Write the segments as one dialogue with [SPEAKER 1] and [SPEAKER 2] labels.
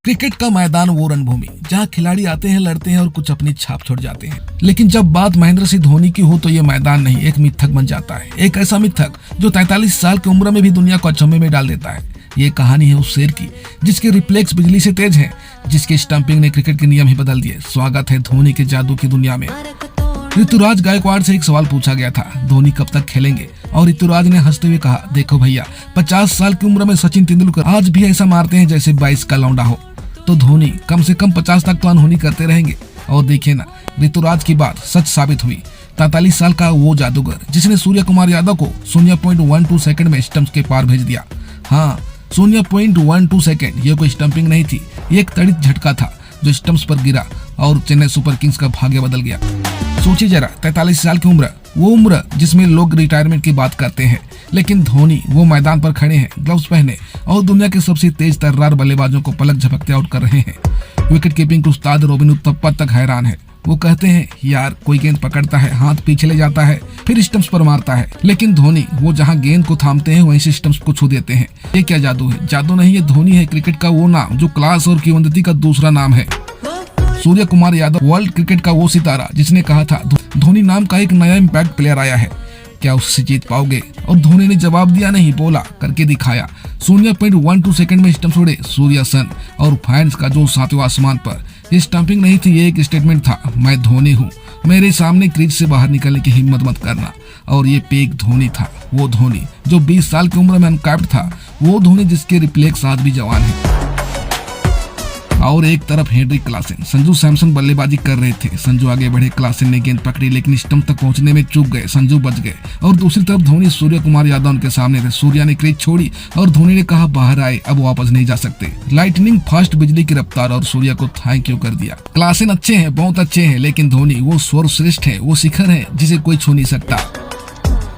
[SPEAKER 1] Cricket का मैदान वो रणभूमि जहां खिलाड़ी आते हैं, लड़ते हैं और कुछ अपनी छाप छोड़ जाते हैं। लेकिन जब बात महेंद्र सिंह धोनी की हो तो ये मैदान नहीं, एक मिथक बन जाता है। एक ऐसा मिथक जो 43 साल की उम्र में भी दुनिया को अचंभे में डाल देता है। ये कहानी है उस शेर की जिसके रिफ्लेक्स बिजली से तेज हैं, जिसके स्टंपिंग ने क्रिकेट के नियम ही बदल दिए। स्वागत है धोनी के जादू की दुनिया में। ऋतुराज गायकवाड़ से एक सवाल पूछा गया था, धोनी कब तक खेलेंगे? और ऋतुराज ने हंसते हुए कहा, देखो भैया, 50 साल की उम्र में सचिन तेंदुलकर आज भी ऐसा मारते हैं जैसे 22 का लौंडा हो, तो धोनी कम से कम 50 तक तो अनहोनी करते रहेंगे। और देखिए ना, ऋतुराज की बात सच साबित हुई। 43 साल का वो जादूगर जिसने सूर्य कुमार यादव को 0.12 सेकंड में स्टंप्स के पार भेज दिया। हाँ, 0.12 सेकंड, ये कोई स्टंपिंग नहीं थी, ये एक तड़ित झटका था जो स्टंप्स पर गिरा और चेन्नई सुपर किंग्स का भाग्य बदल गया। सोचिए जरा, 43 साल की उम्र, वो उम्र जिसमें लोग रिटायरमेंट की बात करते हैं, लेकिन धोनी वो मैदान पर खड़े हैं, ग्लव्स पहने और दुनिया के सबसे तेज तर्रार बल्लेबाजों को पलक झपकते आउट कर रहे हैं। विकेट कीपिंग के उस्ताद रॉबिन उत्तप्पा तक हैरान है। वो कहते हैं, यार कोई गेंद पकड़ता है, हाथ पीछे ले जाता है, फिर स्टंप्स पर मारता है, लेकिन धोनी वो जहां गेंद को थामते हैं वहीं से स्टंप्स को छू देते हैं। ये क्या जादू है? जादू नहीं, ये धोनी है, क्रिकेट का वो नाम जो क्लास और किंवदंती का दूसरा नाम है। सूर्य कुमार यादव वर्ल्ड क्रिकेट का वो सितारा जिसने कहा था धोनी नाम का एक नया इम्पैक्ट प्लेयर आया है, क्या उससे जीत पाओगे? और धोनी ने जवाब दिया, नहीं, बोला, करके दिखाया। 0.12 सेकंड में स्टंप्स उड़े, सूर्य सन और फैंस का जो सातवें आसमान पर। ये स्टंपिंग नहीं थी, ये एक स्टेटमेंट था, मैं धोनी हूँ, मेरे सामने क्रीज से बाहर निकलने की हिम्मत मत करना। और ये पेक धोनी था, वो धोनी जो 20 साल की उम्र में अनकैप्ड था, वो धोनी जिसके रिफ्लेक्स आज भी जवान है। और एक तरफ हेनरी क्लासेन, संजू सैमसन बल्लेबाजी कर रहे थे, संजू आगे बढ़े, क्लासेन ने गेंद पकड़ी लेकिन स्टंप तक पहुंचने में चूक गए, संजू बच गए। और दूसरी तरफ धोनी, सूर्य कुमार यादव उनके सामने थे, सूर्या ने क्रीज छोड़ी और धोनी ने कहा, बाहर आए, अब वापस नहीं जा सकते। लाइटनिंग फास्ट बिजली की रफ्तार और सूर्या को थैंक यू कर दिया। क्लासेन अच्छे हैं, बहुत अच्छे हैं, लेकिन धोनी वो सर्वश्रेष्ठ है, वो शिखर है जिसे कोई छू नहीं सकता।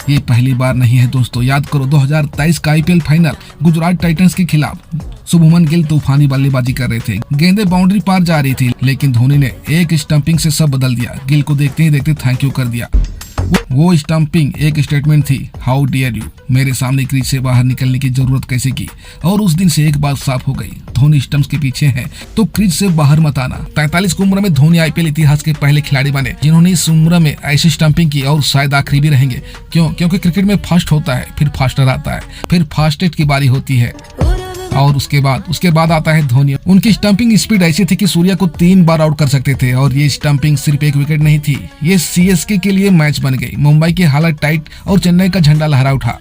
[SPEAKER 1] ये पहली बार नहीं है दोस्तों, याद करो 2023 का IPL फाइनल गुजरात टाइटंस के खिलाफ शुभमन गिल तूफानी बल्लेबाजी कर रहे थे, गेंदें बाउंड्री पार जा रही थी, लेकिन धोनी ने एक स्टंपिंग से सब बदल दिया। गिल को देखते ही देखते थैंक यू कर दिया। वो स्टंपिंग एक स्टेटमेंट थी, हाउ डियर यू, मेरे सामने क्रीज से बाहर निकलने की जरूरत कैसे की? और उस दिन से एक बात साफ हो गई, धोनी स्टंप्स के पीछे है तो क्रीज से बाहर मत आना। 43 की उम्र में धोनी IPL इतिहास के पहले खिलाड़ी बने जिन्होंने इस उम्र में ऐसी स्टंपिंग की, और शायद आखिरी भी रहेंगे। क्यों? क्योंकि क्रिकेट में फर्स्ट होता है, फिर फास्टर आता है, फिर फास्टेस्ट की बारी होती है, और उसके बाद आता है धोनी। उनकी स्टंपिंग स्पीड ऐसी थी कि सूर्या को 3 बार आउट कर सकते थे, और ये स्टंपिंग सिर्फ एक विकेट नहीं थी, ये CSK के लिए मैच बन गई। मुंबई की हालत टाइट और चेन्नई का झंडा लहरा उठा।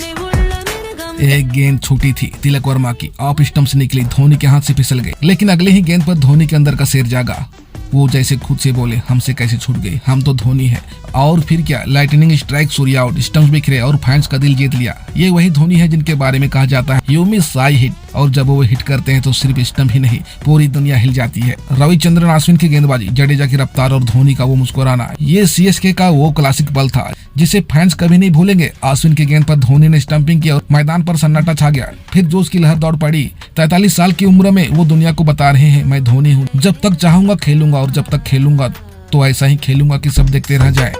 [SPEAKER 1] एक गेंद छूटी थी तिलक वर्मा की, ऑफ स्टंप से निकली, धोनी के हाथ से फिसल गई, लेकिन अगले ही गेंद पर धोनी के अंदर का शेर जागा। वो जैसे खुद से बोले, हमसे कैसे छूट गई, हम तो धोनी है। और फिर क्या, lightning strike, Surya out, stumps बिखरे और फैंस का दिल जीत लिया। ये वही धोनी है जिनके बारे में कहा जाता है, यू मिस आई हिट, और जब वो हिट करते हैं तो सिर्फ स्टंप ही नहीं, पूरी दुनिया हिल जाती है। रविचंद्रन अश्विन की गेंदबाजी, जडेजा की रफ्तार और धोनी का वो मुस्कुराना, ये CSK का वो क्लासिक पल था जिसे फैंस कभी नहीं भूलेंगे। अश्विन की गेंद पर धोनी ने स्टंपिंग किया और मैदान पर सन्नाटा छा गया, फिर जोश की लहर दौड़ पड़ी। 43 साल की उम्र में वो दुनिया को बता रहे हैं, मैं धोनी हूँ, जब तक चाहूंगा खेलूंगा, और जब तक खेलूंगा तो ऐसा ही खेलूंगा कि सब देखते रह जाए।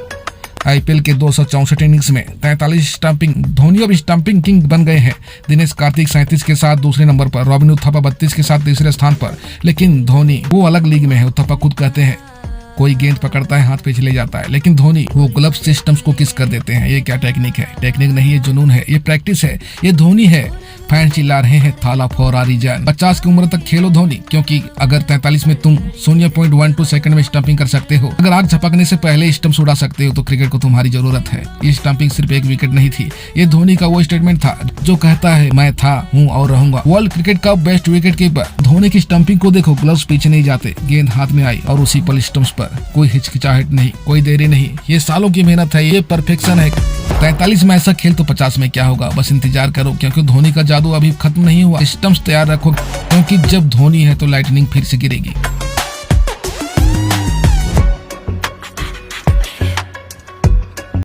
[SPEAKER 1] IPL के 264 इनिंग्स में 43 स्टंपिंग, धोनी अब स्टंपिंग किंग बन गए हैं। दिनेश कार्तिक 37 के साथ दूसरे नंबर पर, रॉबिन उत्थप्पा 32 के साथ तीसरे स्थान पर, लेकिन धोनी वो अलग लीग में है। उत्थप्पा खुद कहते हैं, कोई गेंद पकड़ता है, हाथ पे चले जाता है, लेकिन धोनी वो ग्लव्स से स्टंप्स को किस कर देते हैं। ये क्या टेक्निक है? टेक्निक नहीं, ये जुनून है, ये प्रैक्टिस है, ये धोनी है। फैंस चिल्ला रहे हैं, थाला फॉर आ रीजन। 50 की उम्र तक खेलो धोनी, क्योंकि अगर 43 में तुम 0.12 सेकंड में स्टंपिंग कर सकते हो, अगर आग झपकने से पहले स्टंप्स उड़ा सकते हो, तो क्रिकेट को तुम्हारी जरूरत है। ये स्टंपिंग सिर्फ एक विकेट नहीं थी, ये धोनी का वो स्टेटमेंट था जो कहता है, मैं था, हूँ और रहूंगा वर्ल्ड क्रिकेट का बेस्ट विकेट कीपर। धोनी की स्टंपिंग को देखो, ग्लव्स पीछे नहीं जाते, गेंद हाथ में आई और उसी पल स्टंप्स पर, कोई हिचकिचाहट नहीं, कोई देरी नहीं। ये सालों की मेहनत है, ये परफेक्शन है। 43 में ऐसा खेल तो 50 में क्या होगा? बस इंतजार करो, क्योंकि धोनी का जादू अभी खत्म नहीं हुआ। स्टंप्स तैयार रखो, क्योंकि जब धोनी है तो लाइटनिंग फिर से गिरेगी।